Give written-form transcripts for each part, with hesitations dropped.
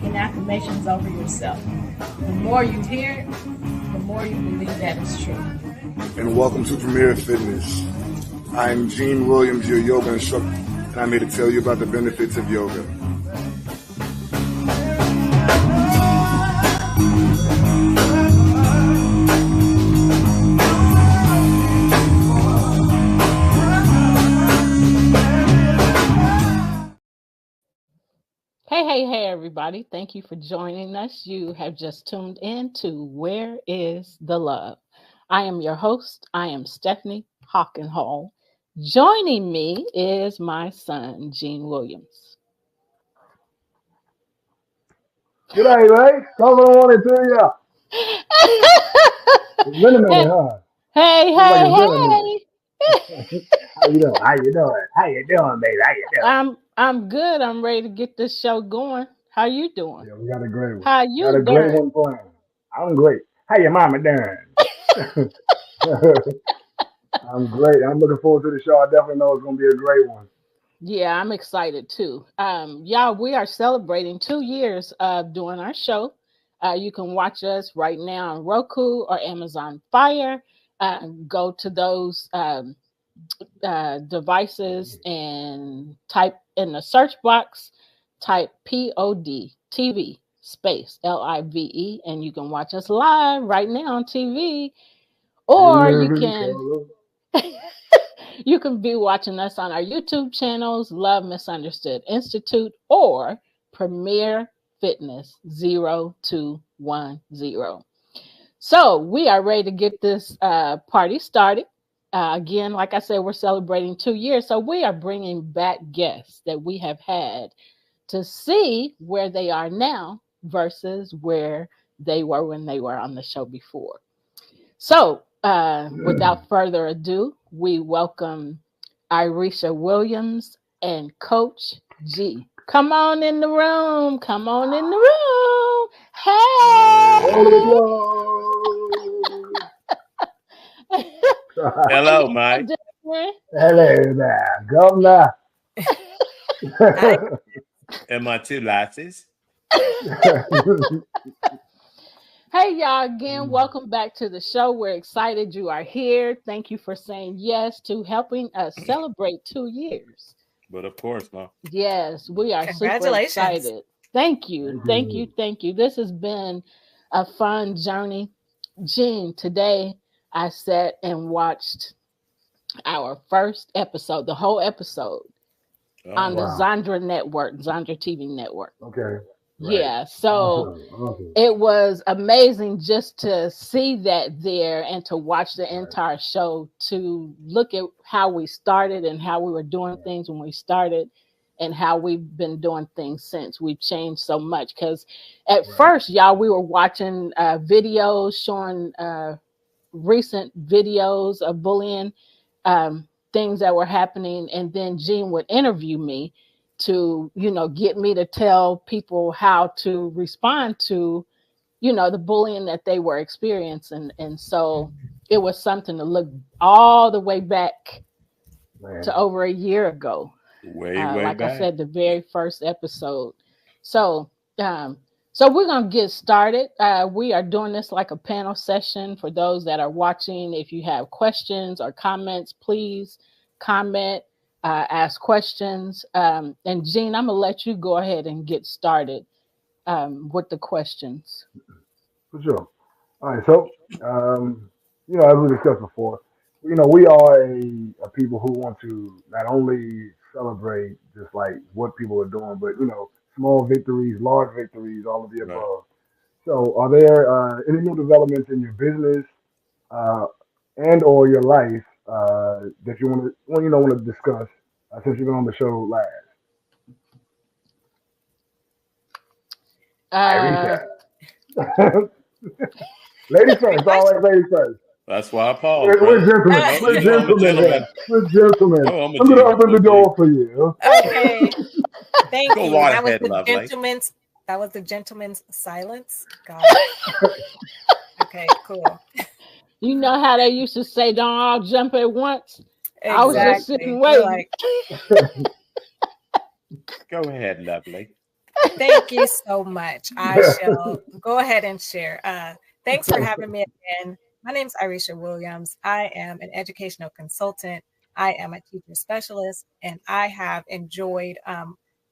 speaking affirmations over yourself. The more you hear it, the more you believe that it's true. And welcome to Premier Fitness. I'm Gene Williams, your yoga instructor, and I'm here to tell you about the benefits of yoga. Hey, everybody. Thank you for joining us. You have just tuned in to Where is the Love? I am your host. I am Stephanie Hockenhall. Joining me is my son, Gene Williams. Good day, mate. Something I wanted to you. It's been a minute, huh? Hey. How you doing? How you doing, baby? How you doing? I'm good. I'm ready to get this show going. How you doing? Yeah, we got a great one. How you got a doing? Great one planned. I'm great. How your mama doing? I'm great. I'm looking forward to the show. I definitely know it's gonna be a great one. Yeah, I'm excited too. Y'all, we are celebrating 2 years of doing our show. You can watch us right now on Roku or Amazon Fire. Go to those devices and type in the search box, type POD TV space LIVE, and you can watch us live right now on TV, or you can be watching us on our YouTube channels, Love Misunderstood Institute or Premier Fitness 0210. So we are ready to get this party started. Again, like I said, we're celebrating 2 years. So we are bringing back guests that we have had to see where they are now versus where they were when they were on the show before. So without further ado, we welcome Irishia Williams and Coach G. Come on in the room. Come on in the room. Hey. Hello, Mike. Hello there, Governor. And my two lasses. Hey, y'all, again, welcome back to the show. We're excited you are here. Thank you for saying yes to helping us celebrate 2 years. But of course, Mom. Yes, we are super excited. Thank you. This has been a fun journey. Gene, today I sat and watched our first episode, the whole episode, on the Zandra Network, Zandra TV Network. Okay. Right. Yeah, so it was amazing just to see that there and to watch the entire show, to look at how we started and how we were doing things when we started and how we've been doing things since. We've changed so much because at first, y'all, we were watching videos showing recent videos of bullying, things that were happening, and then Gene would interview me to, get me to tell people how to respond to, the bullying that they were experiencing. And so it was something to look all the way back to over a year ago. Way like back. I said, the very first episode. So we're going to get started. We are doing this like a panel session for those that are watching. If you have questions or comments, please comment, ask questions. And Gene, I'm going to let you go ahead and get started with the questions. For sure. All right. So, as we discussed before, we are a people who want to not only celebrate just like what people are doing, but, small victories, large victories, all of the above. Right. So are there any new developments in your business and or your life that you want to discuss since you've been on the show last? Ladies first, always ladies first. That's why I paused. We're gentlemen. We're gentlemen. I'm going to open the door for you. Okay. Thank you. Right that was ahead, the lovely. gentleman's. That was the gentleman's silence. Got it. Okay, cool. You know how they used to say, "Don't all jump at once." Exactly. I was just sitting waiting. Go ahead, lovely. Thank you so much. I shall go ahead and share. Thanks for having me again. My name is Irishia Williams. I am an educational consultant. I am a teacher specialist, and I have enjoyed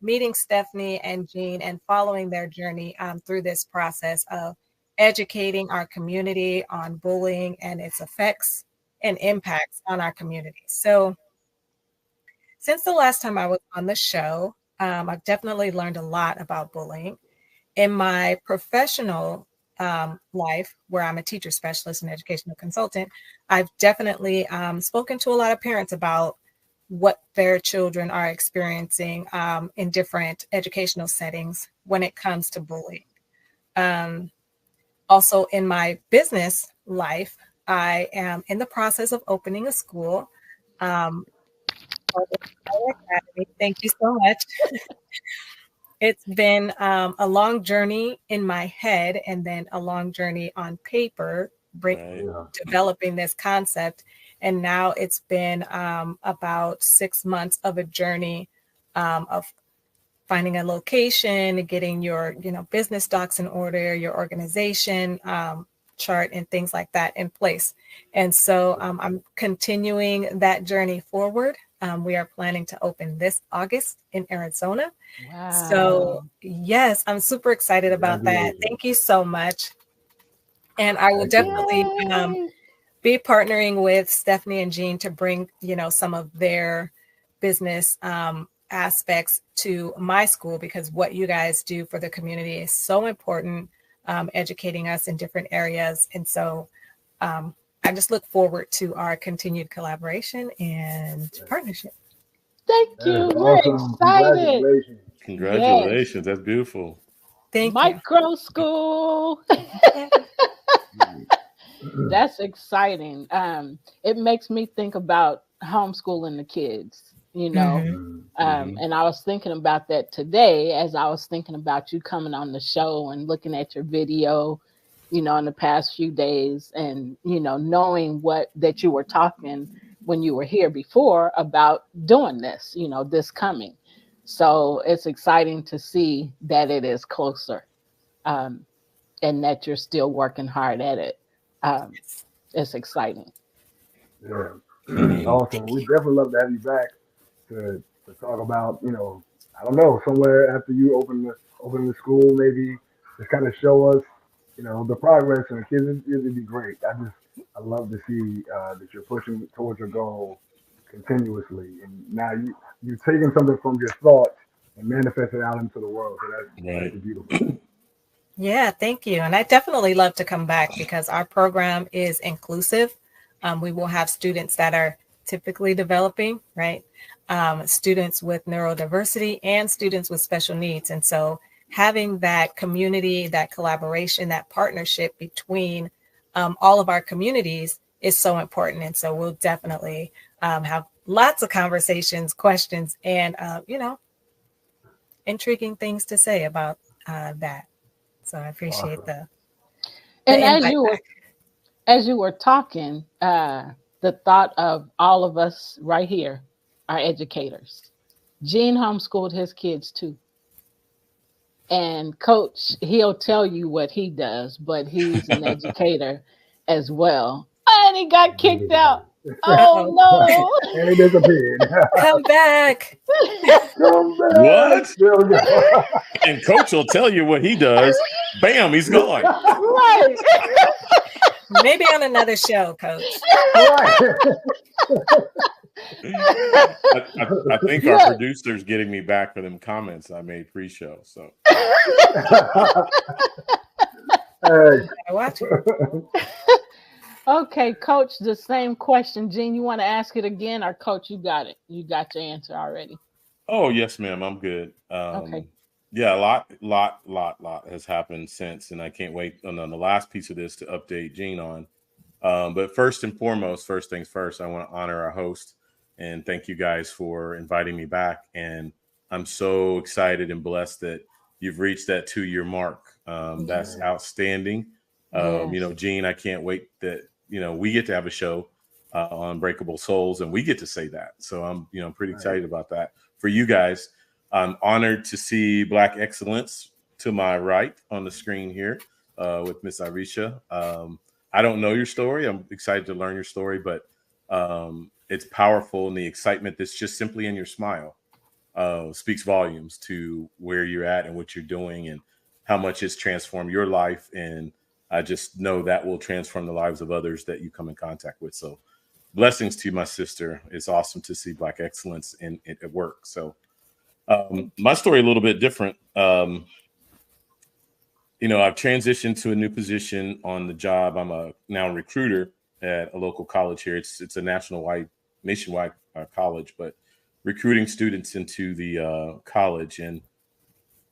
meeting Stephanie and Jean and following their journey through this process of educating our community on bullying and its effects and impacts on our community. So since the last time I was on the show, I've definitely learned a lot about bullying. In my professional life, where I'm a teacher specialist and educational consultant, I've definitely spoken to a lot of parents about what their children are experiencing in different educational settings when it comes to bullying. Also, in my business life, I am in the process of opening a school. Called Irishia Academy. Thank you so much. It's been a long journey in my head and then a long journey on paper, developing this concept. And now it's been about 6 months of a journey of finding a location, getting your business docs in order, your organization chart and things like that in place. And so I'm continuing that journey forward. We are planning to open this August in Arizona. Wow. So yes, I'm super excited about that. Thank you so much. And I will definitely be partnering with Stephanie and Jean to bring, some of their business aspects to my school, because what you guys do for the community is so important, educating us in different areas. And so I just look forward to our continued collaboration and partnership. Thank you. We're excited. Congratulations. Yes. That's beautiful. Thank Micro school. That's exciting. It makes me think about homeschooling the kids, and I was thinking about that today as I was thinking about you coming on the show and looking at your video, in the past few days, and, knowing that you were talking when you were here before about doing this, this coming. So it's exciting to see that it is closer, and that you're still working hard at it. It's exciting. Yeah. Awesome. We definitely love to have you back to talk about, I don't know, somewhere after you open the school, maybe just kind of show us, the progress and the kids. It'd be great. I love to see that you're pushing towards your goal continuously, and now you're taking something from your thoughts and manifest it out into the world. So that's beautiful. Yeah, thank you. And I definitely love to come back because our program is inclusive. We will have students that are typically developing, right? Students with neurodiversity and students with special needs. And so having that community, that collaboration, that partnership between all of our communities is so important. And so we'll definitely have lots of conversations, questions, and, intriguing things to say about that. So I appreciate the and as you were talking, the thought of all of us right here are educators. Gene homeschooled his kids too. And Coach, he'll tell you what he does, but he's an educator as well. And he got kicked out. Oh no! And he disappeared. Come back. Come back. What? And Coach will tell you what he does. Bam, he's gone. Right. Maybe on another show, Coach. I think our producer's getting me back for them comments I made pre-show. So watch it. Okay, Coach, the same question. Gene, you want to ask it again, or Coach, you got it? You got your answer already. Oh, yes, ma'am. I'm good. Okay. Yeah, a lot has happened since, and I can't wait on the last piece of this to update Gene on. But first and foremost, first things first, I want to honor our host and thank you guys for inviting me back. And I'm so excited and blessed that you've reached that 2-year mark. That's outstanding. Gene, I can't wait that, we get to have a show on Breakable Souls and we get to say that. So I'm, pretty excited about that for you guys. I'm honored to see Black excellence to my right on the screen here with Miss Irishia. I don't know your story. I'm excited to learn your story, but it's powerful, and the excitement that's just simply in your smile speaks volumes to where you're at and what you're doing and how much it's transformed your life. And I just know that will transform the lives of others that you come in contact with. So blessings to you, my sister. It's awesome to see Black excellence at work. So my story a little bit different. I've transitioned to a new position on the job. I'm a now recruiter at a local college here. It's a nationwide college, but recruiting students into the college, and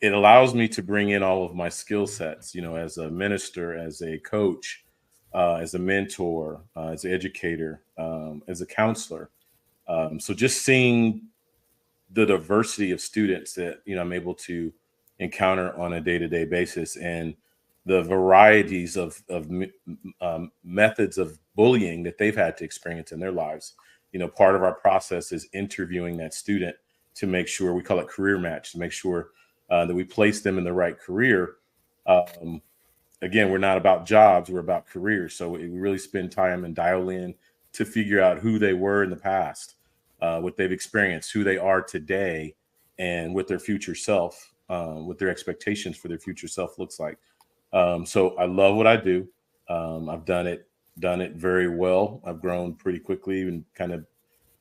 it allows me to bring in all of my skill sets. As a minister, as a coach, as a mentor, as an educator, as a counselor. So just seeing the diversity of students that I'm able to encounter on a day-to-day basis, and the varieties of methods of bullying that they've had to experience in their lives. Part of our process is interviewing that student to make sure, we call it career match, to make sure that we place them in the right career. Again, we're not about jobs, we're about careers. So we really spend time and dial in to figure out who they were in the past, what they've experienced, who they are today, and what their future self, what their expectations for their future self looks like. So I love what I do. I've done it very well. I've grown pretty quickly and kind of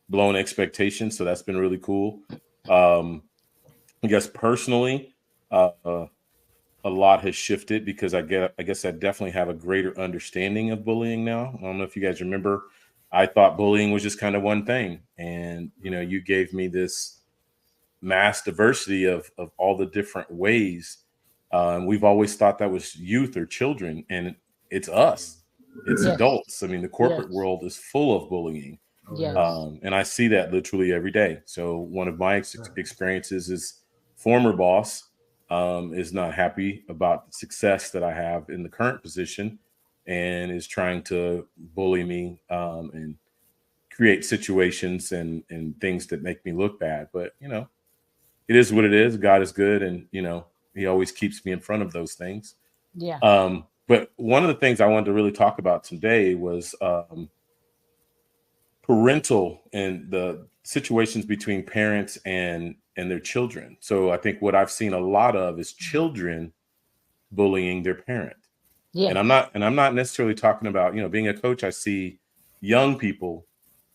blown expectations. So that's been really cool. I guess personally, a lot has shifted because I guess I definitely have a greater understanding of bullying now. I don't know if you guys remember, I thought bullying was just kind of one thing. And, you gave me this mass diversity of all the different ways. We've always thought that was youth or children, and it's us. It's adults. I mean, the corporate world is full of bullying. Yes. And I see that literally every day. So one of my experiences is former boss is not happy about the success that I have in the current position and is trying to bully me and create situations and things that make me look bad. But, it is what it is. God is good. And, he always keeps me in front of those things. Yeah. But one of the things I wanted to really talk about today was parental and the situations between parents and their children. So I think what I've seen a lot of is children bullying their parent. Yes. And I'm not necessarily talking about, being a coach, I see young people,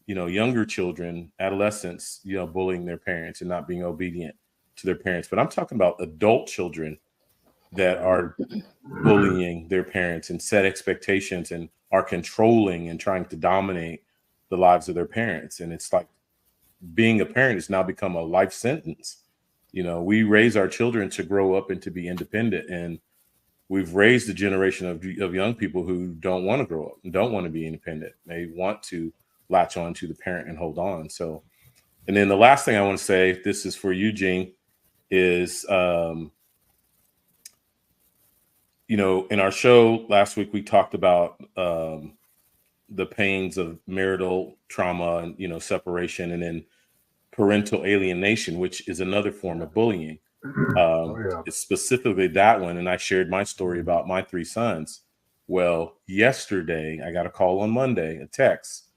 younger children, adolescents, bullying their parents and not being obedient to their parents. But I'm talking about adult children that are bullying their parents and set expectations and are controlling and trying to dominate the lives of their parents. And it's like being a parent has now become a life sentence. We raise our children to grow up and to be independent. And we've raised a generation of young people who don't want to grow up and don't want to be independent. They want to latch on to the parent and hold on. So, and then the last thing I want to say, this is for you, Gene, is, in our show last week, we talked about the pains of marital trauma and, separation, and then parental alienation, which is another form of bullying. It's specifically that one. And I shared my story about my 3 sons. Well, yesterday I got a call on Monday, a text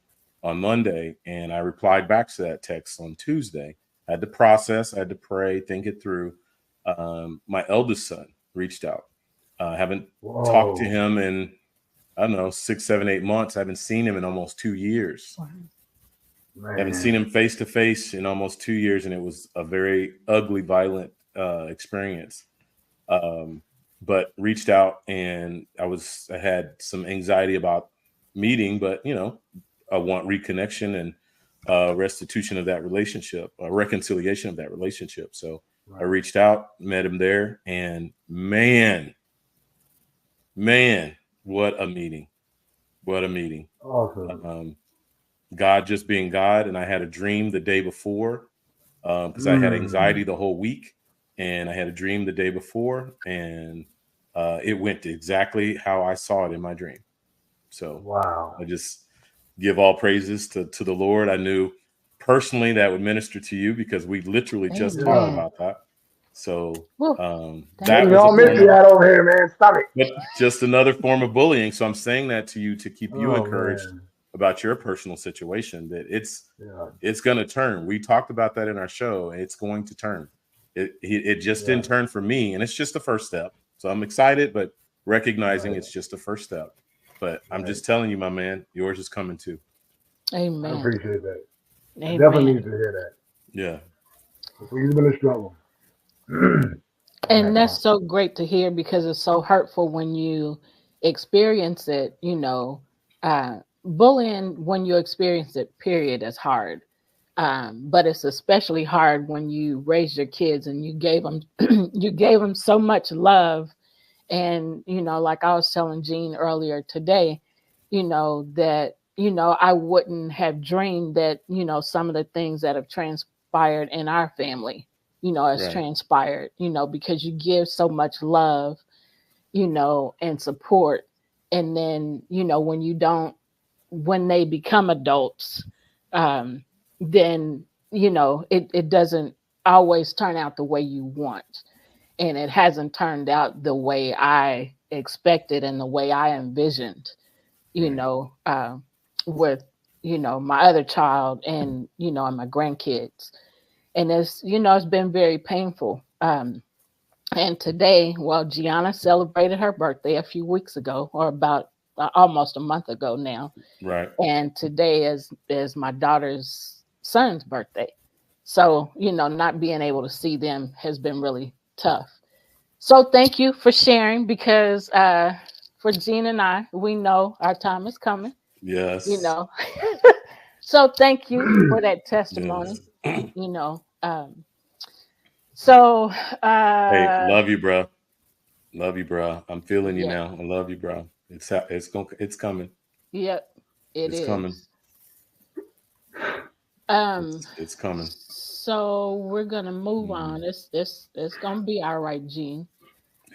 on Monday, and I replied back to that text on Tuesday. I had to process, I had to pray, think it through. My eldest son reached out. Haven't talked to him in, I don't know, 6, 7, 8 months. I haven't seen him in almost 2 years. I haven't seen him face to face in almost 2 years, and it was a very ugly, violent experience. But reached out, and I had some anxiety about meeting, but I want reconnection and restitution of that relationship, reconciliation of that relationship. So I reached out, met him there, and man, what a meeting. Awesome. God just being God. And I had a dream the day before because I had anxiety the whole week, and I had a dream the day before, and it went exactly how I saw it in my dream. So wow. I just give all praises to the Lord. I knew personally that would minister to you, because we literally just talked about that. So that was y'all miss you out over here, man. Stop it. but just another form of bullying. So I'm saying that to you to keep you encouraged man. about your personal situation, that it's going to turn. We talked about that in our show. It's going to turn. It just didn't turn for me, and it's just the first step. So I'm excited, but recognizing it's just the first step. But I'm just telling you, my man, yours is coming too. Amen. I appreciate that. Amen. I definitely need to hear that. Yeah. He's been a struggle. And that's so great to hear, because it's so hurtful when you experience it. You know, bullying, when you experience it, period, is hard. But it's especially hard when you raise your kids and you gave them so much love. And, you know, like I was telling Jean earlier today, you know, that, you know, I wouldn't have dreamed that, you know, some of the things that have transpired in our family, you know, has transpired, you know, because you give so much love, you know, and support. And then, you know, when they become adults, then, you know, it doesn't always turn out the way you want. And it hasn't turned out the way I expected and the way I envisioned, you know, with, you know, my other child and, you know, and my grandkids. And it's, you know, it's been very painful. And today, well, Gianna celebrated her birthday a few weeks ago, or about almost a month ago now. Right. And today is my daughter's son's birthday. So, you know, not being able to see them has been really tough. So thank you for sharing, because for Jean and I, we know our time is coming. Yes. You know. So thank you for that testimony. Yes. You know. So hey, love you, bro. Love you, bro. I'm feeling you now. I love you, bro. It's coming. Yep, it's coming. It's coming. So we're gonna move on. It's gonna be all right, Jean.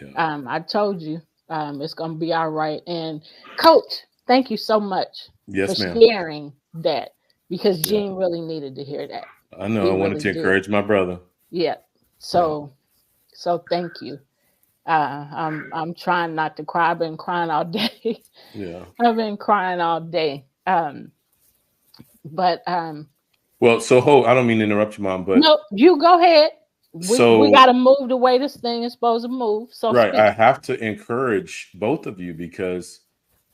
Yeah. I told you, it's gonna be all right. And Coach, thank you so much for sharing that, because Jean really needed to hear that. I know. I wanted to encourage my brother. Yeah. So thank you. I'm trying not to cry. I've been crying all day. Yeah. I've been crying all day. Well, so I don't mean to interrupt you, Mom, but no, you go ahead. We got to move the way this thing is supposed to move. So I have to encourage both of you, because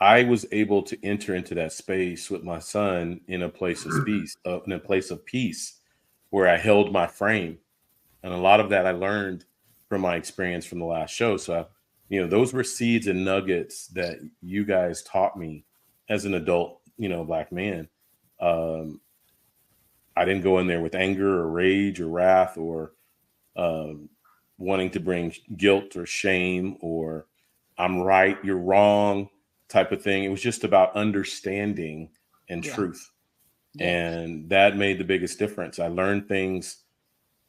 I was able to enter into that space with my son in a place of peace, where I held my frame, and a lot of that I learned from my experience from the last show. So, you know, those were seeds and nuggets that you guys taught me as an adult, you know, Black man. I didn't go in there with anger or rage or wrath or wanting to bring guilt or shame or I'm right, you're wrong type of thing. It was just about understanding and truth. Yes. And that made the biggest difference. I learned things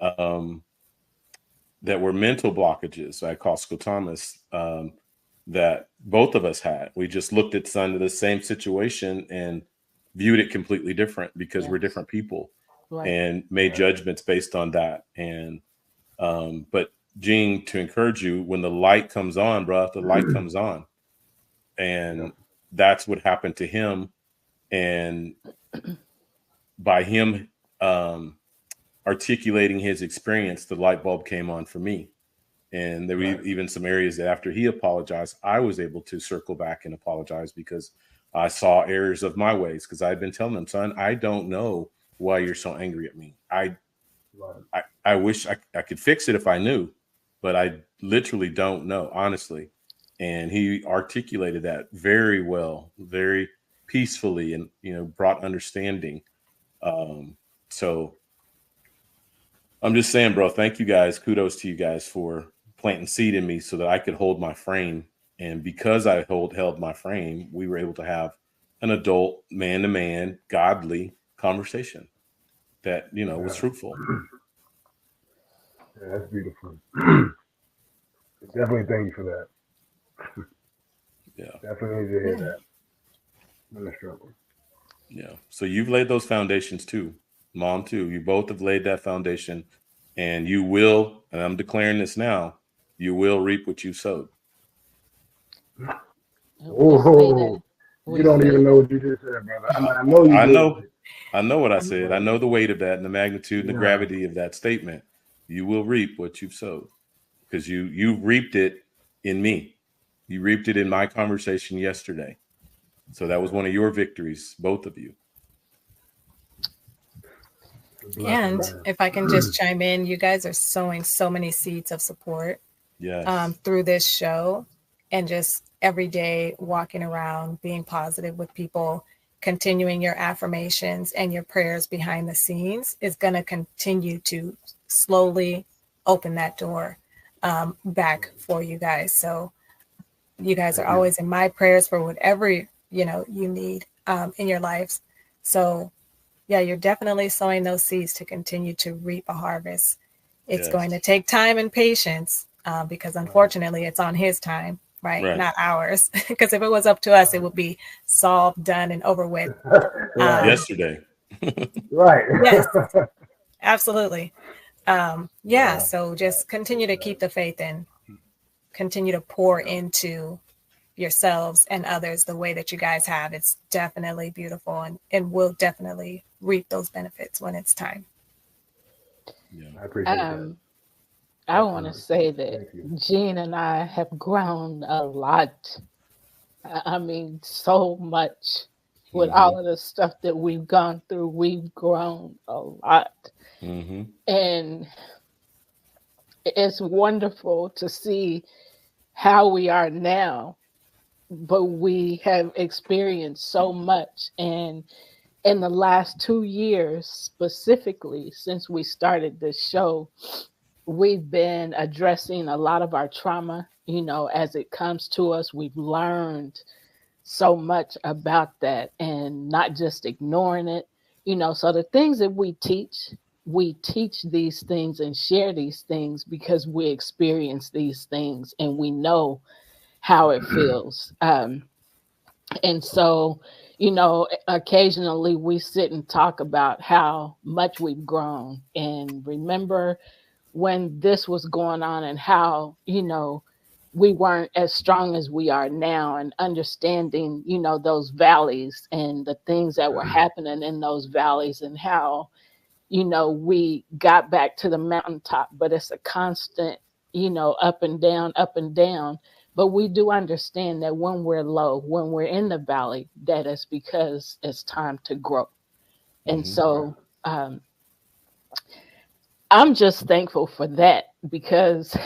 that were mental blockages. I call scotomas that both of us had. We just looked at the same situation and viewed it completely different, because we're different people, and made judgments based on that. And but Jean, to encourage you, when the light comes on, bro, the light comes on. And that's what happened to him. And by him articulating his experience, the light bulb came on for me. And there were even some areas that after he apologized, I was able to circle back and apologize, because I saw errors of my ways. Because I've been telling him, son, I don't know why you're so angry at me. I wish I could fix it if I knew, but I literally don't know, honestly. And he articulated that very well, very peacefully, and, you know, brought understanding. So I'm just saying, bro, thank you guys. Kudos to you guys for planting seed in me so that I could hold my frame. And because I held my frame, we were able to have an adult, man-to-man, godly conversation that, you know, was fruitful. Yeah, that's beautiful. Definitely thank you for that. Definitely need to hear that. I'm in a struggle. Yeah. So you've laid those foundations too. Mom too. You both have laid that foundation, and you will. And I'm declaring this now. You will reap what you sowed. Oh, you don't even know what you just said, brother. I mean, I know you I did. know. I know what I said. I know the weight of that and the magnitude and the gravity of that statement. You will reap what you've sowed, because you reaped it in me. You reaped it in my conversation yesterday. So that was one of your victories, both of you. And if I can just chime in, you guys are sowing so many seeds of support through this show, and just every day walking around, being positive with people, continuing your affirmations and your prayers behind the scenes is going to continue to slowly open that door back for you guys. So you guys are always in my prayers for whatever, you need in your lives. So yeah, you're definitely sowing those seeds to continue to reap a harvest. It's going to take time and patience because unfortunately it's on his time, right? Not ours. Because if it was up to us, it would be solved, done, and over with. Yesterday. Right. Yes, absolutely. So just continue to keep the faith and continue to pour into yourselves and others the way that you guys have. It's definitely beautiful and will definitely reap those benefits when it's time. Yeah, I appreciate that. I want to say that Jean and I have grown a lot. I mean, so much with all of the stuff that we've gone through. We've grown a lot. And it's wonderful to see how we are now, but we have experienced so much. And in the last 2 years, specifically, since we started this show, we've been addressing a lot of our trauma, as it comes to us. We've learned so much about that and not just ignoring it, so the things that we teach these things and share these things because we experience these things and we know how it feels. And so, occasionally we sit and talk about how much we've grown and remember when this was going on and how, we weren't as strong as we are now, and understanding, those valleys and the things that were happening in those valleys and how, we got back to the mountaintop, but it's a constant, up and down, up and down. But we do understand that when we're low, when we're in the valley, that is because it's time to grow. And so I'm just thankful for that, because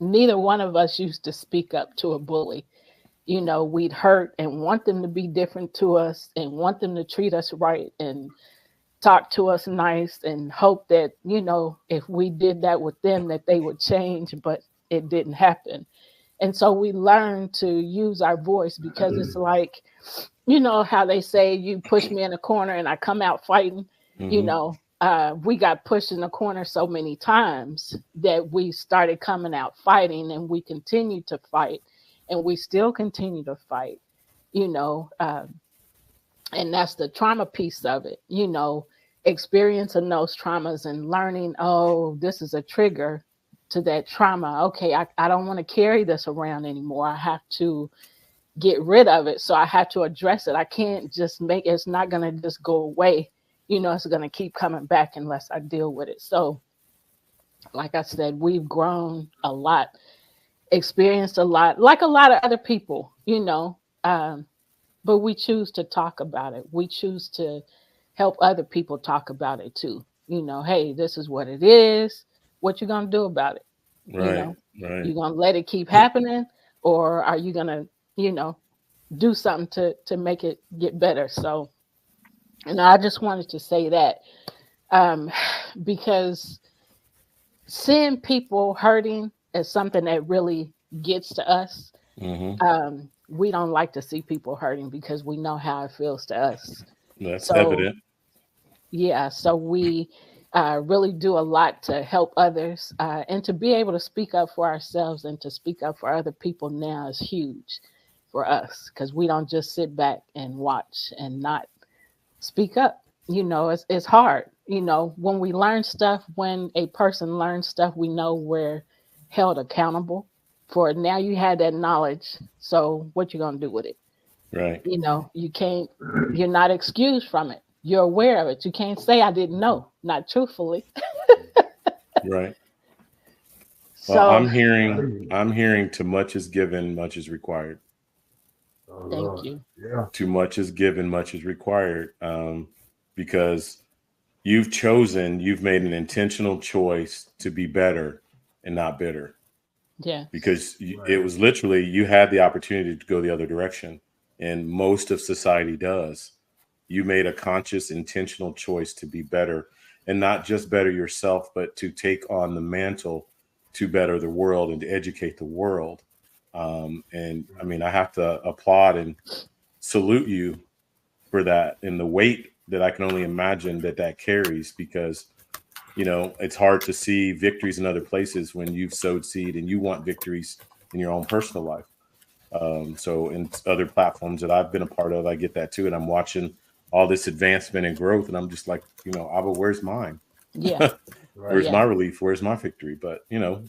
neither one of us used to speak up to a bully. We'd hurt and want them to be different to us and want them to treat us right and talk to us nice and hope that, if we did that with them, that they would change, but it didn't happen. And so we learned to use our voice, because it's like, how they say you push me in a corner and I come out fighting. We got pushed in the corner so many times that we started coming out fighting, and we continue to fight, and we still continue to fight, and that's the trauma piece of it, experiencing those traumas and learning, oh, this is a trigger to that trauma. Okay, I don't want to carry this around anymore. I have to get rid of it. So I have to address it. I can't just it's not going to just go away. It's going to keep coming back unless I deal with it. So, like I said, we've grown a lot, experienced a lot, like a lot of other people, but we choose to talk about it. We choose to help other people talk about it too. Hey, this is what it is. What you going to do about it? Right. You going to let it keep happening, or are you going to, do something to make it get better? So, I just wanted to say that because seeing people hurting is something that really gets to us. We don't like to see people hurting because we know how it feels to us. That's evident. Yeah, so we really do a lot to help others, and to be able to speak up for ourselves and to speak up for other people now is huge for us, because we don't just sit back and watch and not speak up. It's hard. you know, when we learn stuff, when a person learns stuff, we know we're held accountable for it. Now you have that knowledge. So what you gonna do with it? Right. You know, you're not excused from it. You're aware of it. You can't say I didn't know, not truthfully. Right. Well, So I'm hearing too much is given, much is required. Oh, thank Lord. you. Yeah. Too much is given, much is required. Because you've made an intentional choice to be better and not bitter. Yeah. Because Right. it was literally, you had the opportunity to go the other direction. And most of society does. You made a conscious, intentional choice to be better, and not just better yourself, but to take on the mantle to better the world and to educate the world. And I mean, I have to applaud and salute you for that, and the weight that I can only imagine that carries, because, you know, it's hard to see victories in other places when you've sowed seed and you want victories in your own personal life. So in other platforms that I've been a part of, I get that too. And I'm watching all this advancement and growth. And I'm just like, you know, Abba, where's mine? Yeah. Right. Where's my relief? Where's my victory? But, you know,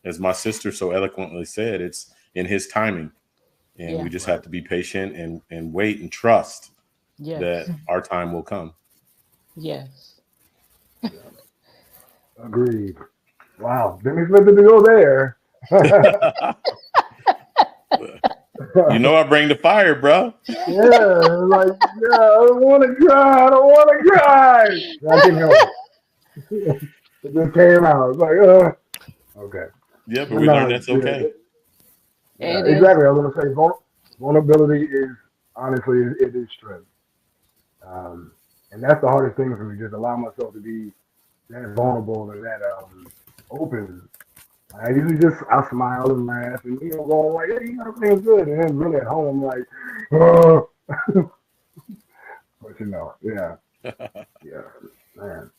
as my sister so eloquently said, it's in his timing. And Yeah. we just have to be patient and wait and trust Yes. that our time will come. Yes. Agreed. Wow. Didn't expect it to go there. You know, I bring the fire, bro. Yeah, like, yeah, I don't want to cry. I don't want to cry. I can help it. It just came out. It's like, okay. Yeah, but But we learned no, that's yeah, okay. yeah, It is. exactly. I was going to say vulnerability is, honestly, it is strength. And that's the hardest thing for me, just allow myself to be that vulnerable and that open. I usually I smile and laugh and, you know, going like, hey, you know, everything's good. And then really at home, I'm like, oh. But, you know, yeah, yeah, man.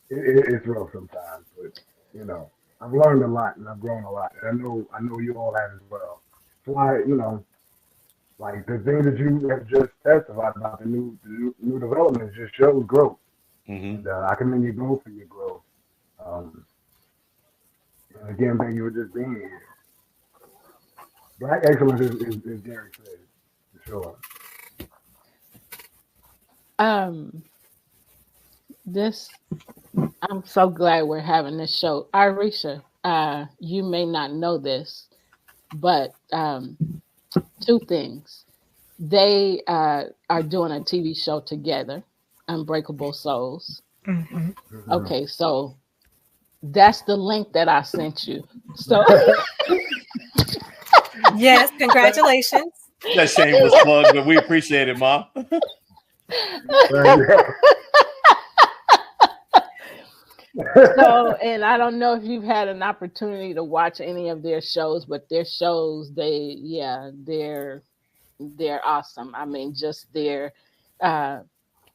It's rough sometimes, but, you know, I've learned a lot and I've grown a lot. And I know you all have as well. That's why, you know, like the things that you have just testified about, the new developments just shows growth. Hmm. And I commend you both for your growth. Um, and again, thank you for just being here. Black excellence is Gary said, for sure. This I'm so glad we're having this show. Irisha, you may not know this, but two things. They are doing a TV show together, Unbreakable Souls. Mm-hmm. Mhm. Okay, so that's the link that I sent you. So Yes, congratulations. That shameless plug, but we appreciate it, Ma. so, and I don't know if you've had an opportunity to watch any of their shows, but their shows, they're awesome. I mean, just their uh,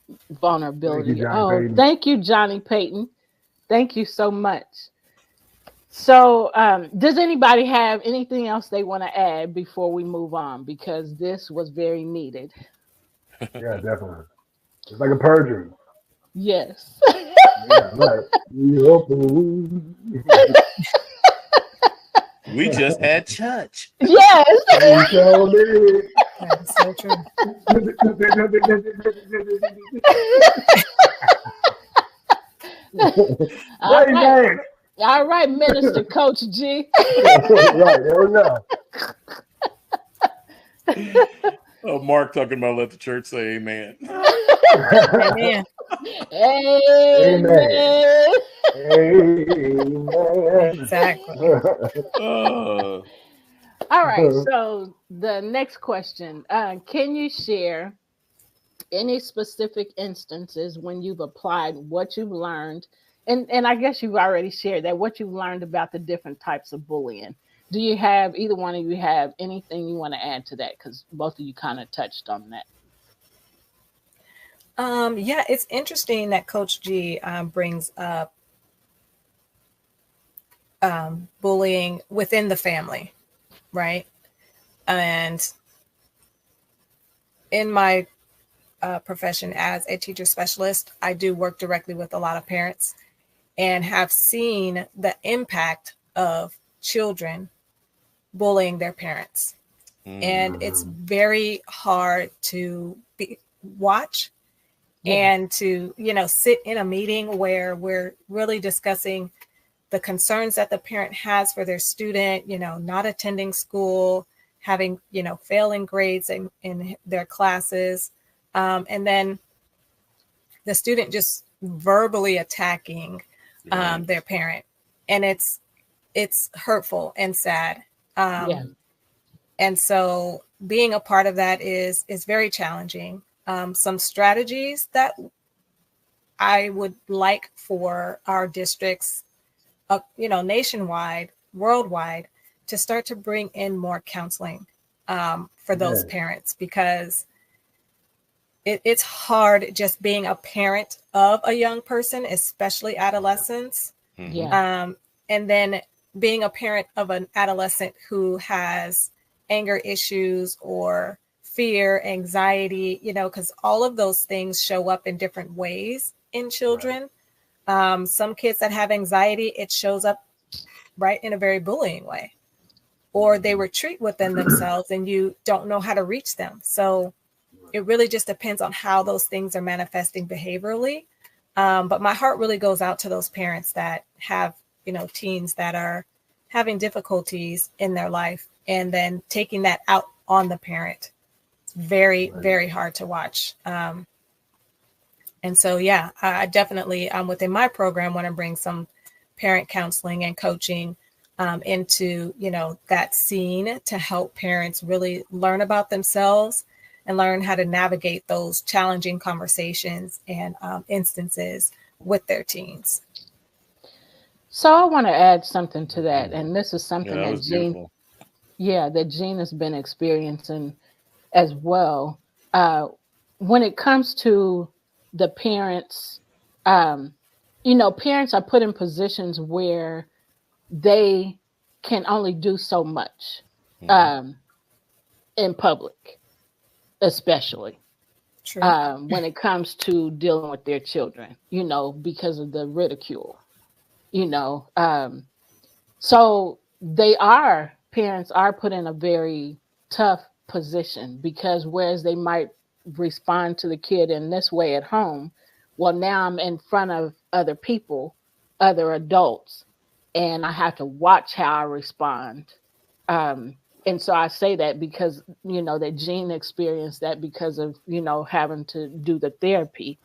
Thank you, vulnerability. Johnny Oh, Payton. thank you, Johnny Payton. Thank you so much. So, does anybody have anything else they want to add before we move on? Because this was very needed. Yeah, definitely. It's like a perjury. Yes. Yeah, right. Yup. We just had church. Yes. We sure did. That is so true. All Great right. man. All right, Minister Coach G. Right, there we go. Oh, Mark talking about let the church say amen. Amen. Amen. Amen. Exactly. Uh, All right. So the next question: can you share any specific instances when you've applied what you've learned? And I guess you've already shared that what you've learned about the different types of bullying. Do you have either one of you have anything you want to add to that? Because both of you kind of touched on that. Yeah, it's interesting that Coach G brings up bullying within the family, right? And in my profession as a teacher specialist, I do work directly with a lot of parents and have seen the impact of children bullying their parents. And it's very hard to watch and to, sit in a meeting where we're really discussing the concerns that the parent has for their student, not attending school, having, failing grades in their classes. And then the student just verbally attacking their parent. And it's hurtful and sad. And so being a part of that is very challenging. Some strategies that I would like for our districts, nationwide, worldwide, to start to bring in more counseling for those parents, because it's hard just being a parent of a young person, especially adolescents. And then being a parent of an adolescent who has anger issues or fear, anxiety, because all of those things show up in different ways in children. Some kids that have anxiety, it shows up in a very bullying way, or they retreat within themselves and you don't know how to reach them. So it really just depends on how those things are manifesting behaviorally. But my heart really goes out to those parents that have, teens that are having difficulties in their life and then taking that out on the parent. It's very, very hard to watch. And so, I definitely, within my program, want to bring some parent counseling and coaching into, that scene to help parents really learn about themselves and learn how to navigate those challenging conversations and instances with their teens. So I want to add something to that. And this is something that Jean has been experiencing as well. When it comes to the parents, parents are put in positions where they can only do so much in public, especially when it comes to dealing with their children, because of the ridicule, so parents are put in a very tough position, because whereas they might respond to the kid in this way at home, well, now I'm in front of other people, other adults, and I have to watch how I respond. And so I say that because, that Jean experienced that because of, having to do the therapy,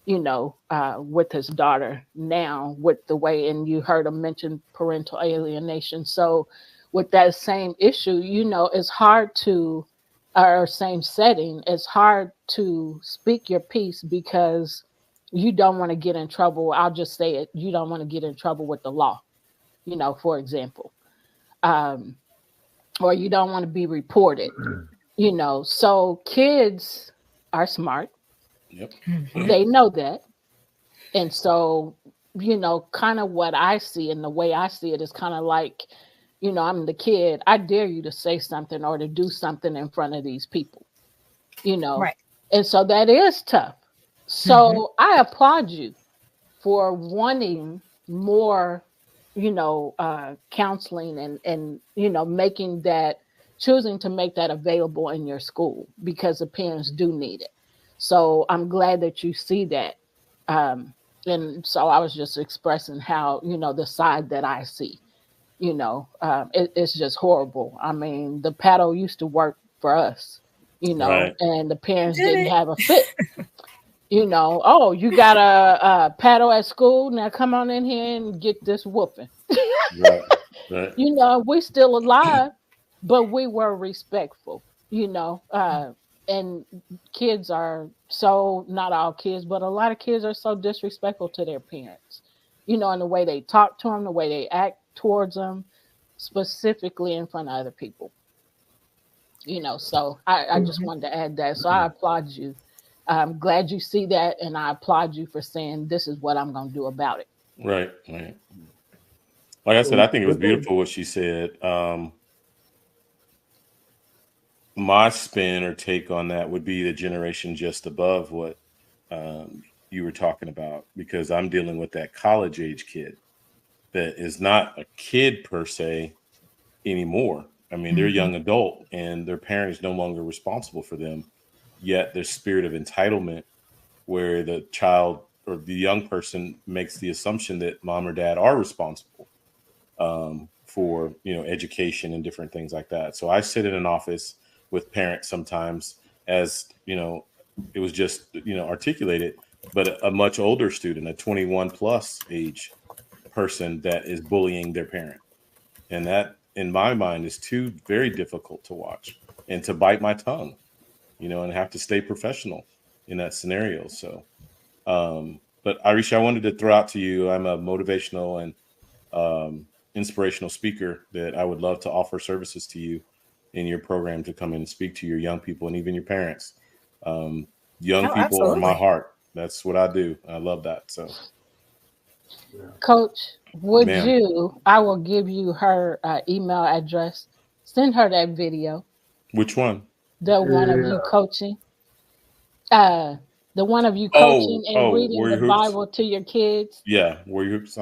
with his daughter now, with the way, and you heard him mention parental alienation. So with that same issue, it's hard to, or same setting, it's hard to speak your piece because you don't want to get in trouble. I'll just say it. You don't want to get in trouble with the law, for example, or you don't want to be reported, so kids are smart. Yep. They know that. And so, kind of what I see and the way I see it is kind of like, I'm the kid. I dare you to say something or to do something in front of these people, Right. And so that is tough. So I applaud you for wanting more, counseling and, making that, choosing to make that available in your school, because the parents do need it. So I'm glad that you see that. And so I was just expressing how, the side that I see, it's just horrible. I mean, the paddle used to work for us, Right. and the parents didn't have a fit. Oh, you got a paddle at school? Now come on in here and get this whooping. Right. We still alive, but we were respectful, and kids are so, not all kids, but a lot of kids are so disrespectful to their parents, in the way they talk to them, the way they act towards them, specifically in front of other people, so I just wanted to add that. So I applaud you. I'm glad you see that, and I applaud you for saying this is what I'm going to do about it. Right. Like I said, I think it was beautiful what she said. my spin or take on that would be the generation just above what you were talking about, because I'm dealing with that college age kid that is not a kid per se anymore. I mean, they're a young adult and their parent is no longer responsible for them. Yet there's spirit of entitlement where the child or the young person makes the assumption that mom or dad are responsible for, education and different things like that. So I sit in an office with parents sometimes, as it was just articulated, but a much older student, a 21 plus age person that is bullying their parent, and that in my mind is too very difficult to watch and to bite my tongue, and have to stay professional in that scenario. So but Irishia, I wanted to throw out to you, I'm a motivational and inspirational speaker that I would love to offer services to you in your program to come in and speak to your young people and even your parents. Young people absolutely. are my heart. That's what I do. I love that. So, Coach, would Ma'am. you? I will give you her email address. Send her that video. Which one? The one of you coaching. The one of you coaching and reading Warrior the Hoops? Bible to your kids. Yeah, Warrior Hoops.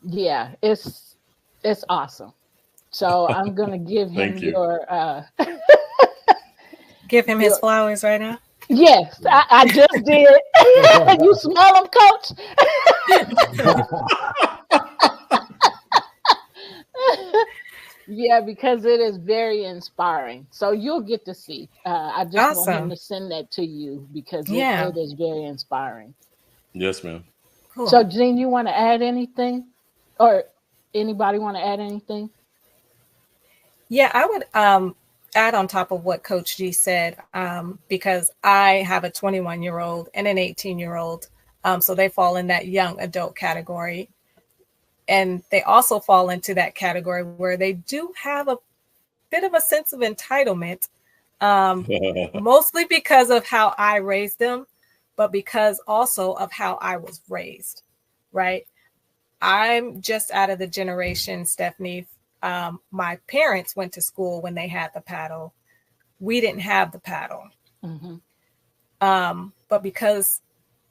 Yeah, it's awesome. So I'm gonna give him Thank you. your Give him his flowers right now. Yes, I just did. You smell them, Coach? Yeah, because it is very inspiring. So you'll get to see. I just want him to send that to you because it is very inspiring. Yes, ma'am. Cool. So, Jean, you want to add anything? Or anybody want to add anything? Yeah, I would add on top of what Coach G said, because I have a 21-year-old and an 18-year-old. So they fall in that young adult category. And they also fall into that category where they do have a bit of a sense of entitlement, mostly because of how I raised them, but because also of how I was raised, right? I'm just out of the generation, Stephanie. My parents went to school when they had the paddle. We didn't have the paddle. But because,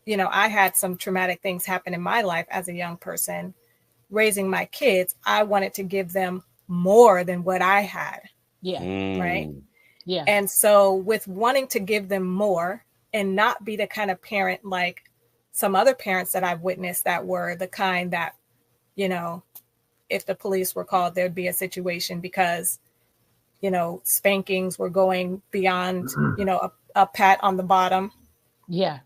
I had some traumatic things happen in my life as a young person, raising my kids, I wanted to give them more than what I had. Yeah. Right. Yeah. And so with wanting to give them more and not be the kind of parent like some other parents that I've witnessed that were the kind that, if the police were called, there'd be a situation because, spankings were going beyond, a pat on the bottom. Yeah.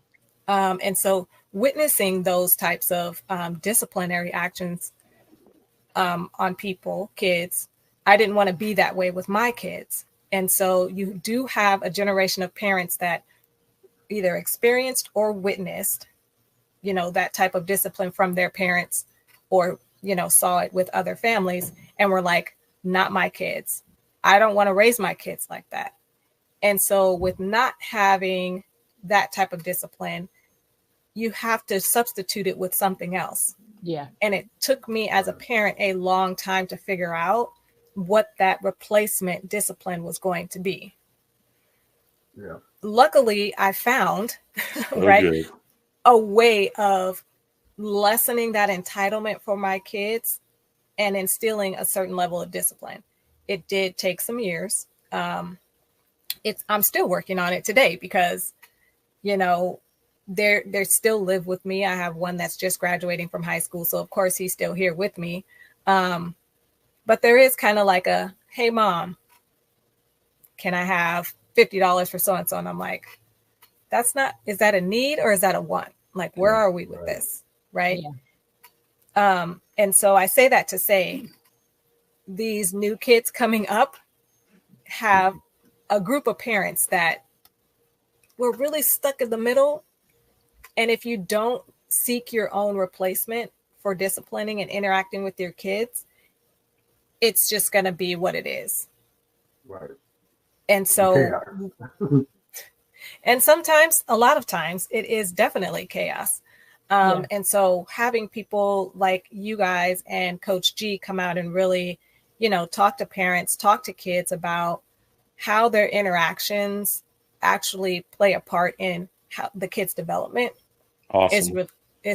And so witnessing those types of disciplinary actions on people, kids, I didn't want to be that way with my kids. And so you do have a generation of parents that either experienced or witnessed, that type of discipline from their parents or, saw it with other families and were like, not my kids. I don't want to raise my kids like that. And so with not having that type of discipline, you have to substitute it with something else. Yeah. And it took me as a parent a long time to figure out what that replacement discipline was going to be. Yeah. Luckily, I found a way of lessening that entitlement for my kids and instilling a certain level of discipline. It did take some years. I'm still working on it today because, they still live with me. I have one that's just graduating from high school. So of course he's still here with me. But there is kind of like a, hey mom, can I have $50 for so-and-so? And I'm like, is that a need or is that a want? Like, where are we with this? Right. Yeah. And so I say that to say these new kids coming up have a group of parents that were really stuck in the middle. And if you don't seek your own replacement for disciplining and interacting with your kids, it's just going to be what it is. Right. And so, and sometimes, a lot of times, it is definitely chaos. And so having people like you guys and Coach G come out and really, talk to parents, talk to kids about how their interactions actually play a part in how the kid's development is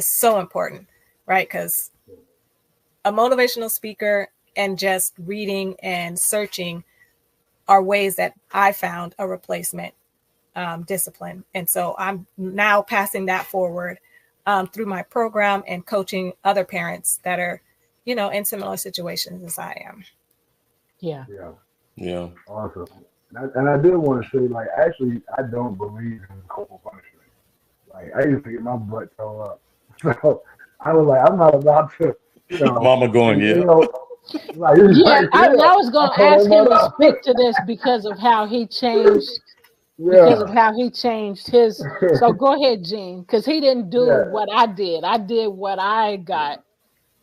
so important, right? Because a motivational speaker and just reading and searching are ways that I found a replacement discipline. And so I'm now passing that forward through my program and coaching other parents that are, in similar situations as I am. Yeah. Awesome. And I did want to say, like, actually, I don't believe in corporal punishment. Like, I used to get my butt tore up. So I was like, I'm not about to, Mama going, like, I was going to ask him to speak to this because of how he changed. Because of how he changed his. So go ahead, Gene, because he didn't do what I did. I did what I got,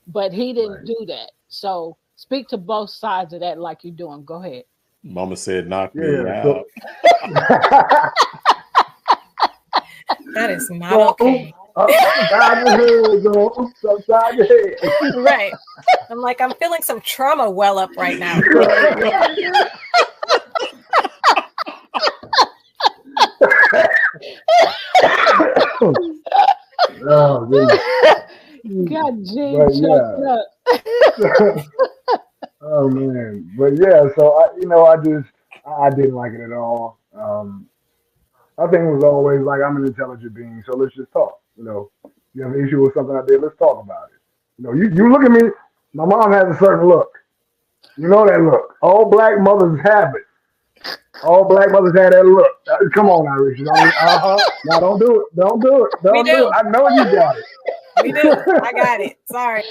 but he didn't do that. So speak to both sides of that like you're doing. Go ahead. Mama said, knock me out. So, that is not okay. Right. I'm like, I'm feeling some trauma well up right now. God, Gene, choked up. Oh man, but yeah. So I didn't like it at all. My thing was always like, I'm an intelligent being, so let's just talk. You have an issue with something I did, let's talk about it. You look at me. My mom has a certain look. You know that look. All black mothers have it. All black mothers have that look. Come on, Irishia. No, don't do it. Don't do it. Don't do it. I know you got it. We do. I got it. Sorry.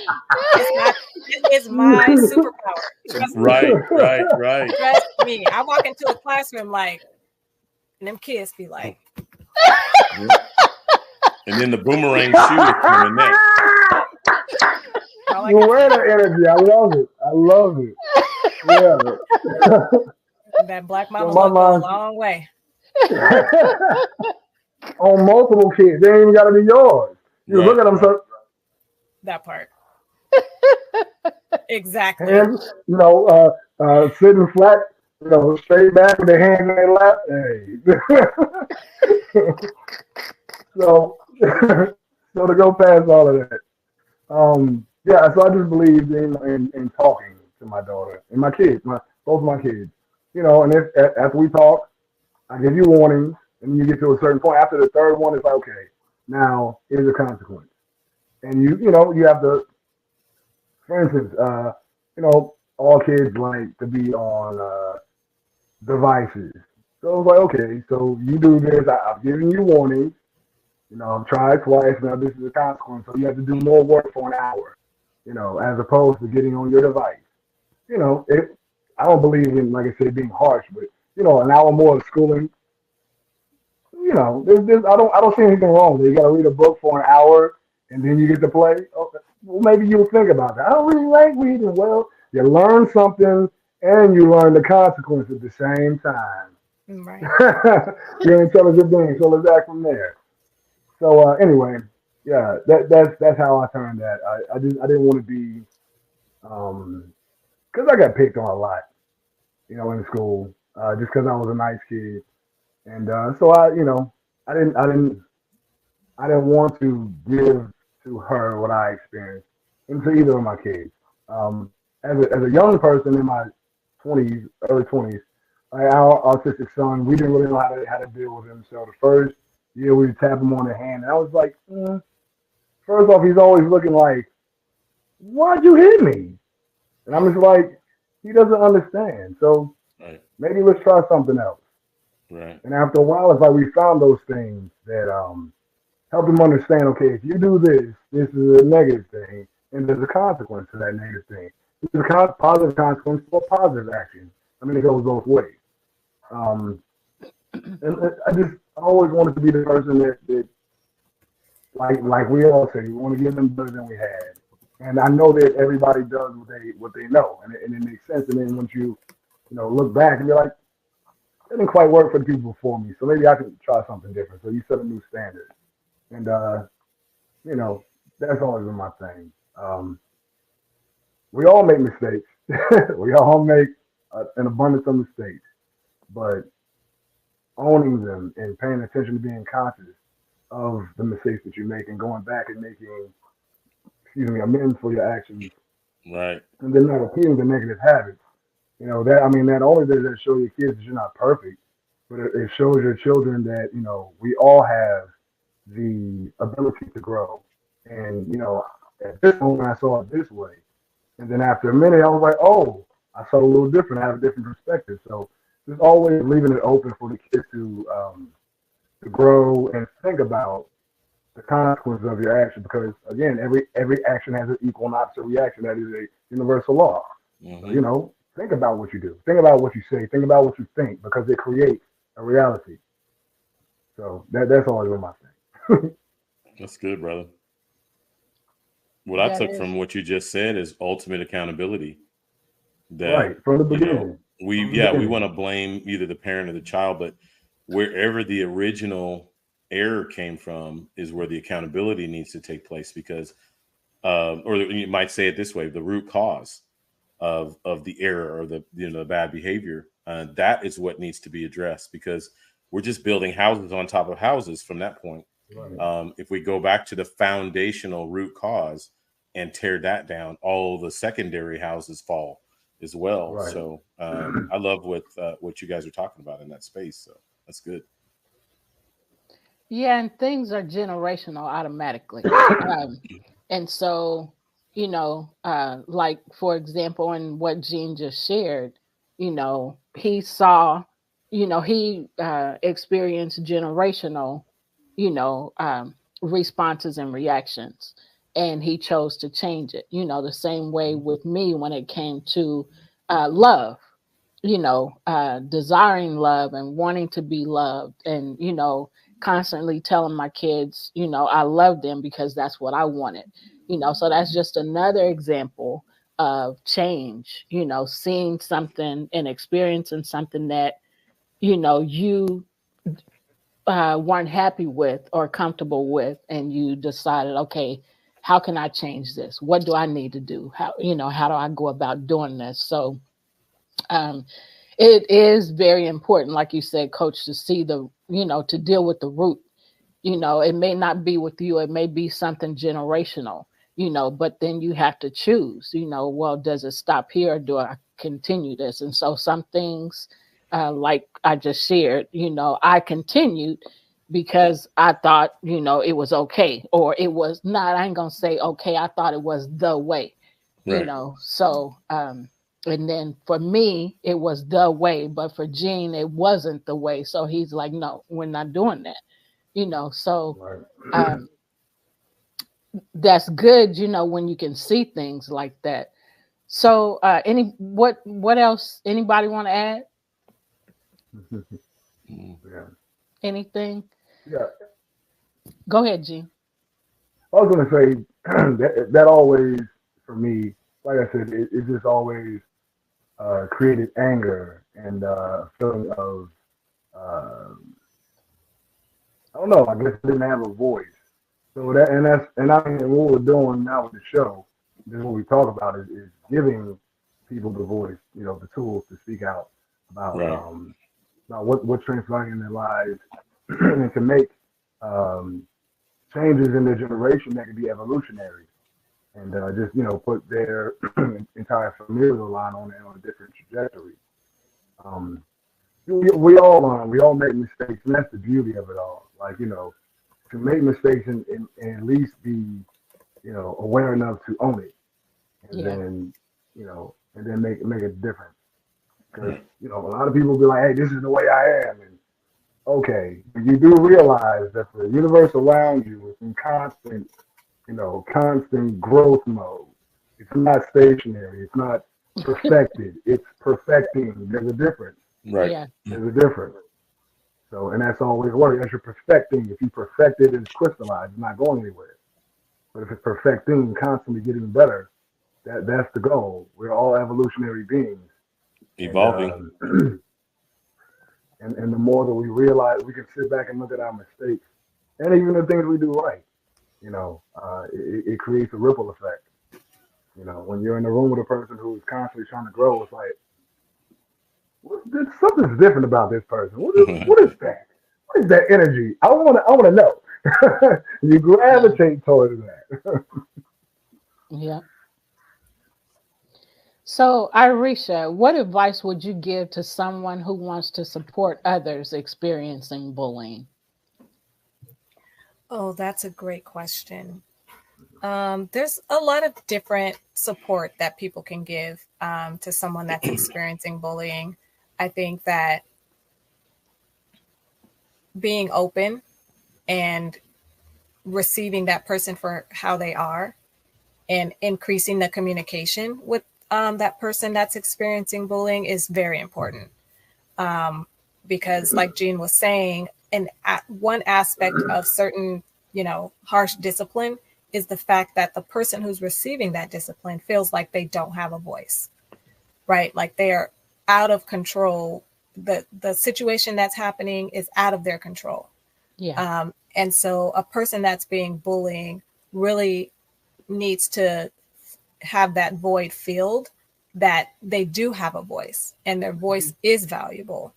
It's my superpower. Trust me. Right. Trust me. I walk into a classroom like, and them kids be like. And then the boomerang shoe is coming next. You wear the energy. I love it. Yeah. That black mama look go a long way. On multiple kids. They ain't even got to be yours. You look at them. So that part. Exactly. Hands, sitting flat, straight back with their hands in their lap. Hey. So to go past all of that. So I just believed in talking to my daughter and my kids, both my kids. And if after we talk, I give you warnings, and you get to a certain point. After the third one, it's like, okay, now here's a consequence. And you have to, for instance, all kids like to be on devices. So I was like, okay, so you do this. I've given you warnings. I've tried twice. Now this is a consequence. So you have to do more work for an hour, as opposed to getting on your device. I don't believe in, like I said, being harsh, but an hour more of schooling. I don't see anything wrong with it. You got to read a book for an hour and then you get to play. Okay. Well, maybe you'll think about that. I don't really like reading. Well, you learn something and you learn the consequence at the same time. Right. You're an intelligent being, so let's act from there. So anyway, yeah, that's how I turned that. I didn't want to be, because I got picked on a lot, in school, just because I was a nice kid, and so I didn't want to give to her what I experienced, and to either of my kids. As a young person in my early 20s, our autistic son, we didn't really know how to deal with him. So the first year we would tap him on the hand, and I was like, first off, he's always looking like, why'd you hit me? And I'm just like, he doesn't understand. So maybe let's try something else. Right. And after a while, it's like we found those things that help him understand, okay, if you do this, this is a negative thing, and there's a consequence to that negative thing. There's a positive consequence for positive action. I mean, it goes both ways. And I always wanted to be the person that like we all say, we want to give them better than we had. And I know that everybody does what they know, and it makes sense. And then once you look back and you're like, it didn't quite work for the people before me, so maybe I can try something different. So you set a new standard, and that's always been my thing. We all make mistakes. We all make an abundance of mistakes, but owning them and paying attention to being conscious of the mistakes that you make and going back and making, excuse me, amends for your actions, Right. and then not repeating the negative habits. That, I mean, not only does that show your kids that you're not perfect, but it shows your children that, we all have the ability to grow. And, at this moment I saw it this way. And then after a minute I was like, oh, I saw it a little different. I have a different perspective. So just always leaving it open for the kids to grow and think about the consequences of your action, because again, every action has an equal and opposite reaction. That is a universal law. So, think about what you do, think about what you say, think about what you think, because it creates a reality. So that's always been my thing. That's good, brother. What I took from what you just said is ultimate accountability. That, right from the beginning. We want to blame either the parent or the child, but wherever the original error came from is where the accountability needs to take place, because or you might say it this way, the root cause of the error or the bad behavior, that is what needs to be addressed, because we're just building houses on top of houses from that point. Right. If we go back to the foundational root cause and tear that down, all the secondary houses fall as well. Right. So I love what you guys are talking about in that space. So that's good. Yeah, and things are generational automatically. And so, like for example, in what Gene just shared, he saw, he experienced generational, you know, um, responses and reactions, and he chose to change it. The same way with me when it came to love, desiring love and wanting to be loved, and constantly telling my kids, I love them because that's what I wanted. So that's just another example of change, seeing something and experiencing something that, you weren't happy with or comfortable with, and you decided, okay, how can I change this? What do I need to do? How do I go about doing this? So, um, it is very important, like you said, coach, to see to deal with the root. It may not be with you, it may be something generational, but then you have to choose, well, does it stop here or do I continue this? And so some things, like I just shared, I continued because I thought, it was okay, or it was not. I ain't gonna say okay, I thought it was the way, Right. So and then for me it was the way, but for Gene it wasn't the way, so he's like, no, we're not doing that. So Right. um that's good, when you can see things like that. So what else, anybody want to add Yeah. anything? Yeah. Go ahead, Gene. I was gonna say that always, for me, like I said, it just always created anger and a feeling of uh, I don't know. I guess I didn't have a voice. So and what we're doing now with the show, this is what we talk about is giving people the voice, the tools to speak out about Right. about what's transpiring in their lives, and to make um, changes in their generation that can be evolutionary, and just put their entire familial line on a different trajectory. Um, we all learn, we all make mistakes, and that's the beauty of it all. Like, to make mistakes and at least be aware enough to own it, and Yeah. then make a difference. Because a lot of people be like, hey, this is the way I am, and okay, you do realize that the universe around you is in constant growth mode. It's not stationary. It's not perfected. It's perfecting. There's a difference. Right. Yeah. There's a difference. So, and that's always work. As you're perfecting, if you perfect it, it's crystallized. It's not going anywhere. But if it's perfecting, constantly getting better, that's the goal. We're all evolutionary beings, and Evolving. and the more that we realize, we can sit back and look at our mistakes, and even the things we do right. It creates a ripple effect. When you're in a room with a person who's constantly trying to grow, it's like Something's different about this person. What is that? What is that energy? I wanna know. You Yeah. gravitate towards that. Yeah. So, Irisha, what advice would you give to someone who wants to support others experiencing bullying? Oh, that's a great question. There's a lot of different support that people can give to someone that's experiencing bullying. I think that being open and receiving that person for how they are and increasing the communication with that person that's experiencing bullying is very important. Because, like Jean was saying, one aspect of certain, harsh discipline is the fact that the person who's receiving that discipline feels like they don't have a voice, right? Like they're out of control. The situation that's happening is out of their control. Yeah. And so a person that's being bullying really needs to have that void filled, that they do have a voice and their voice is valuable,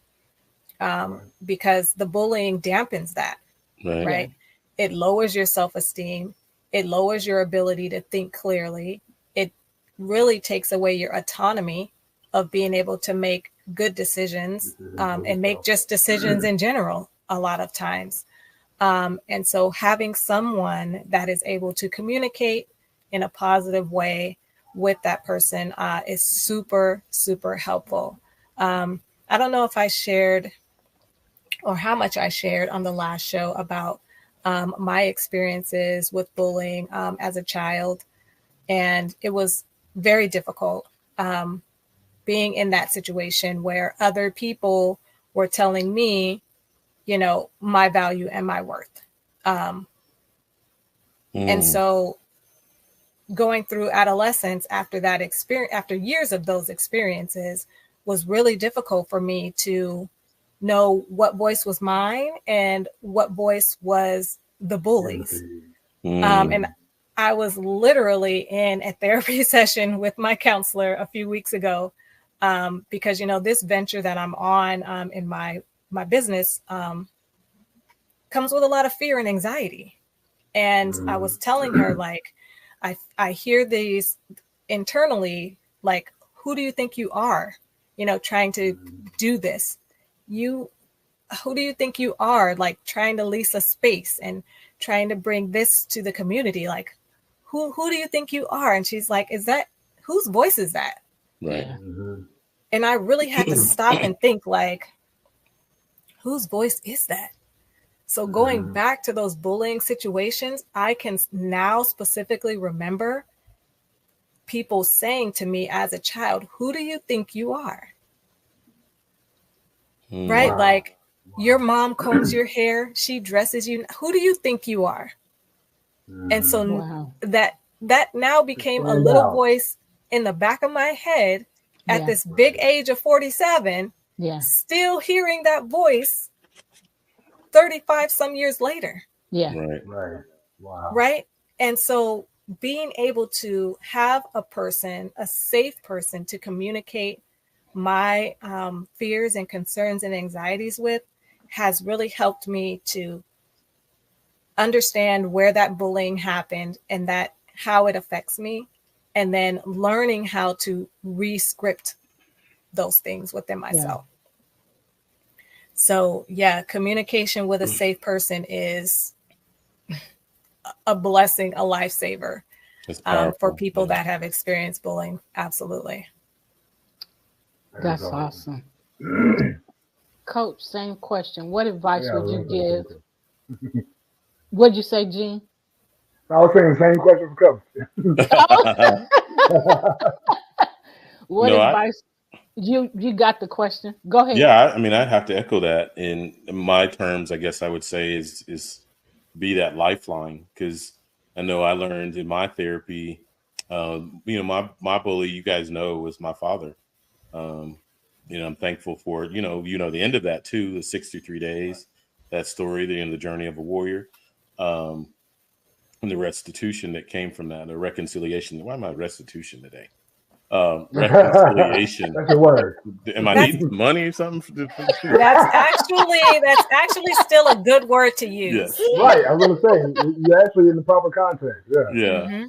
because the bullying dampens that, right? It lowers your self-esteem. It lowers your ability to think clearly. It really takes away your autonomy of being able to make good decisions, and make just decisions in general a lot of times. And so having someone that is able to communicate in a positive way with that person is super, super helpful. I don't know if I shared or how much I shared on the last show about my experiences with bullying as a child. And it was very difficult being in that situation where other people were telling me, my value and my worth. And so going through adolescence after that experience, after years of those experiences, was really difficult for me to know what voice was mine and what voice was the bullies. And I was literally in a therapy session with my counselor a few weeks ago, because, this venture that I'm on in my business comes with a lot of fear and anxiety. And I was telling her, like, I hear these internally, like, who do you think you are, trying to do this? Who do you think you are, like, trying to lease a space and trying to bring this to the community? Like, who do you think you are? And she's like, whose voice is that? Right. And I really had to stop and think, like, whose voice is that? So going back to those bullying situations, I can now specifically remember people saying to me as a child, who do you think you are? Right? Wow. Like, your mom combs your hair, she dresses you. Who do you think you are? And so that now became a little voice in the back of my head at this big age of 47, still hearing that voice 35 some years later. Right. Wow. Right. And so being able to have a safe person to communicate my fears and concerns and anxieties with has really helped me to understand where that bullying happened and that how it affects me, and then learning how to re-script those things within myself. So communication with a safe person is a blessing, a lifesaver for people that have experienced bullying. Absolutely. That's awesome. Coach, same question. What advice would you give? What'd you say, Jean? I was saying the same question for Coach. What advice? You got the question. Go ahead. Yeah, I mean, I'd have to echo that. In my terms, I guess I would say is be that lifeline, because I know I learned in my therapy, my bully, you guys know, was my father. I'm thankful for it. The end of that too, the 63 days, that story, the journey of a warrior, and the restitution that came from that, the reconciliation. Why am I restitution today? reconciliation. That's a word. Am I needing money or something? That's actually still a good word to use. Yes. Right. I'm gonna say you're actually in the proper context. Yeah. Yeah.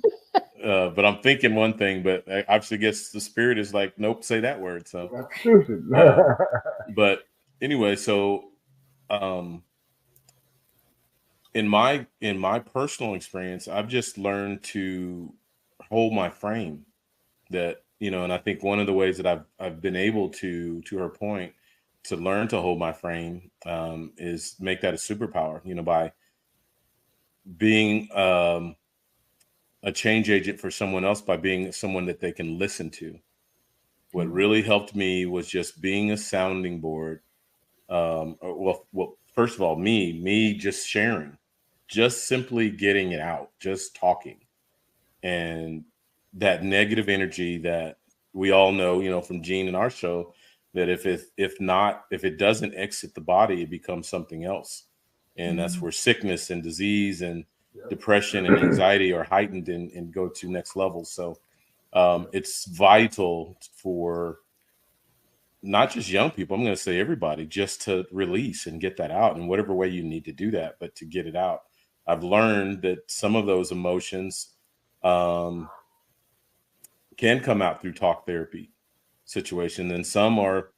Mm-hmm. But I'm thinking one thing, but I obviously guess the spirit is like, nope, say that word. So, That's stupid. but anyway, so in my personal experience, I've just learned to hold my frame. That, you know, and I think one of the ways that I've been able to her point, to learn to hold my frame is make that a superpower. You know, by being a change agent for someone else, by being someone that they can listen to. What really helped me was just being a sounding board. Well, first of all, me just sharing, just simply getting it out, just talking, and that negative energy that we all know, you know, from Gene and our show, that if it doesn't exit the body, it becomes something else, and that's where sickness and disease and depression and anxiety are heightened and go to next levels. So it's vital for not just young people, I'm going to say everybody, just to release and get that out in whatever way you need to do that, but to get it out. I've learned that some of those emotions can come out through talk therapy situation, and some are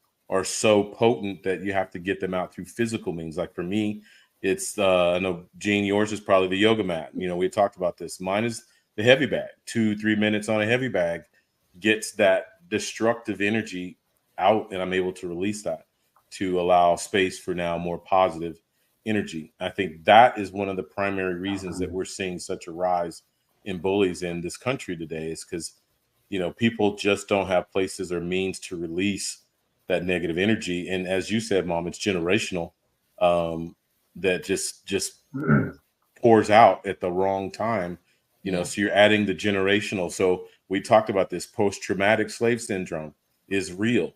so potent that you have to get them out through physical means. Like for me, it's I know, Gene, yours is probably the yoga mat. You know, we talked about this. Mine is the heavy bag. 2-3 minutes on a heavy bag gets that destructive energy out, and I'm able to release that to allow space for now more positive energy. I think that is one of the primary reasons that we're seeing such a rise in bullies in this country today, is because, you know, people just don't have places or means to release that negative energy. And as you said, Mom, it's generational, that just pours out at the wrong time. You know, so you're adding the generational. So we talked about this. Post-traumatic slave syndrome is real.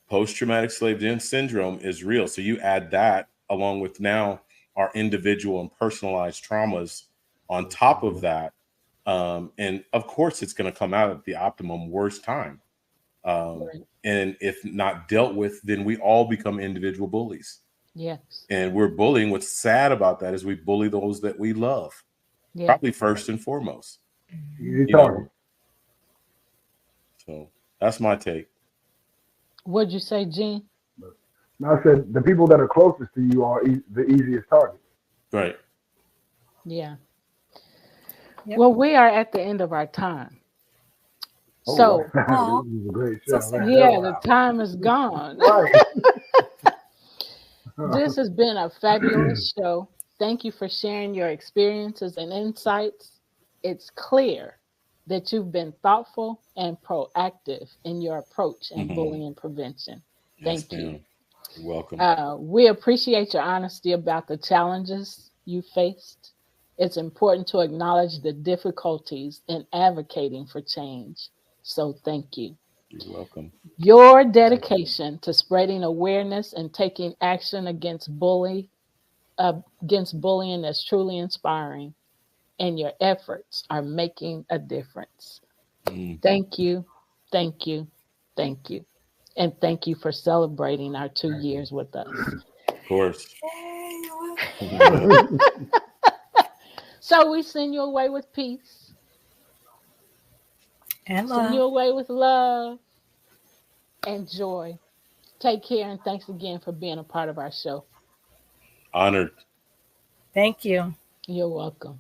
Post-traumatic slave syndrome is real. So you add that along with now our individual and personalized traumas on top of that. And of course, it's going to come out at the optimum worst time. And if not dealt with, then we all become individual bullies. Yes. And we're bullying. What's sad about that is we bully those that we love. Yeah. Probably first and foremost. You know? So that's my take. What'd you say, Gene? No, I said the people that are closest to you are the easiest target. Right. Yeah. Yep. Well, we are at the end of our time. So, this is a great show. The time is gone. Right. This has been a fabulous show. Thank you for sharing your experiences and insights. It's clear that you've been thoughtful and proactive in your approach in bullying prevention. Thank you. You're welcome. We appreciate your honesty about the challenges you faced. It's important to acknowledge the difficulties in advocating for change. So thank you. You're welcome. Your dedication to spreading awareness and taking action against bullying is truly inspiring, and your efforts are making a difference. Thank you, thank you, thank you. And thank you for celebrating our 2 years with us. Of course. So we send you away with peace. And love. Send you away with love and joy. Take care, and thanks again for being a part of our show. Honored. Thank you. You're welcome.